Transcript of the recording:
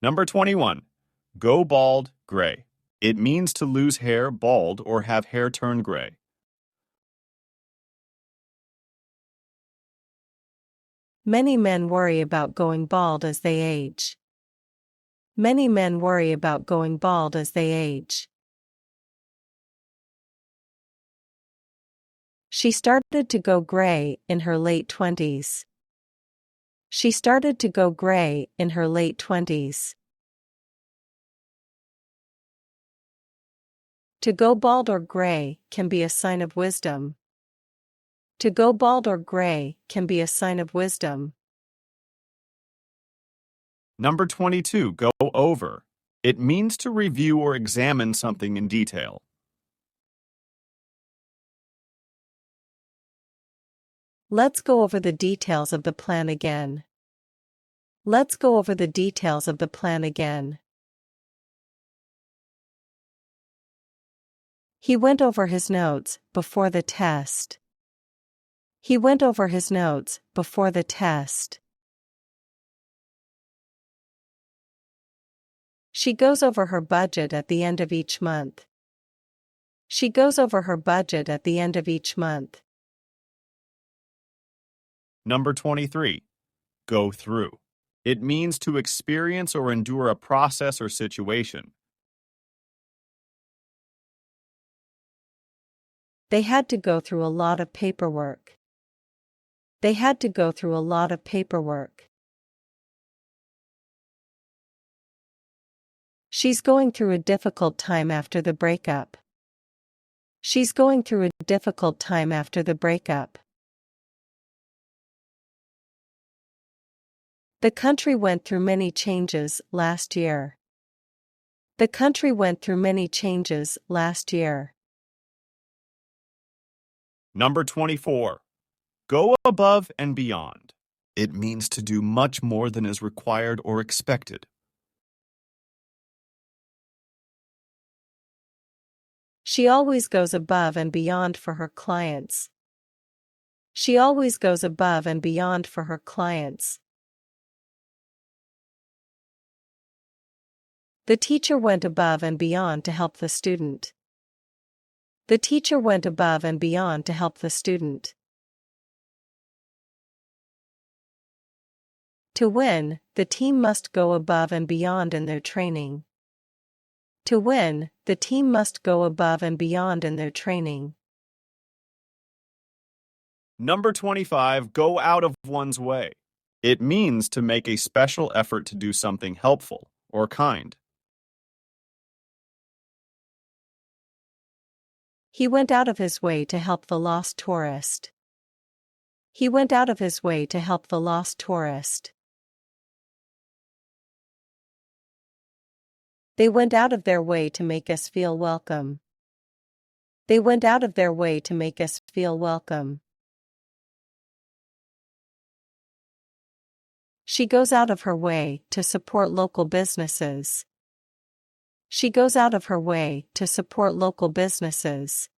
Number 21. Go bald, gray. It means to lose hair, bald, or have hair turn gray. Many men worry about going bald as they age. Many men worry about going bald as they age. She started to go gray in her late 20s. She started to go gray in her late 20s. To go bald or gray can be a sign of wisdom. To go bald or gray can be a sign of wisdom. Number 22. Go over. It means to review or examine something in detail. Let's go over the details of the plan again. Let's go over the details of the plan again. He went over his notes before the test. He went over his notes before the test. She goes over her budget at the end of each month. She goes over her budget at the end of each month. Number 23. Go through. It means to experience or endure a process or situation. They had to go through a lot of paperwork. They had to go through a lot of paperwork. She's going through a difficult time after the breakup. She's going through a difficult time after the breakup. The country went through many changes last year. The country went through many changes last year. Number 24. Go above and beyond. It means to do much more than is required or expected. She always goes above and beyond for her clients. She always goes above and beyond for her clients. The teacher went above and beyond to help the student. The teacher went above and beyond to help the student. To win, the team must go above and beyond in their training. To win, the team must go above and beyond in their training. Number 25. Go out of one's way. It means to make a special effort to do something helpful or kind. He went out of his way to help the lost tourist. He went out of his way to help the lost tourist. They went out of their way to make us feel welcome. They went out of their way to make us feel welcome. She goes out of her way to support local businesses. She goes out of her way to support local businesses.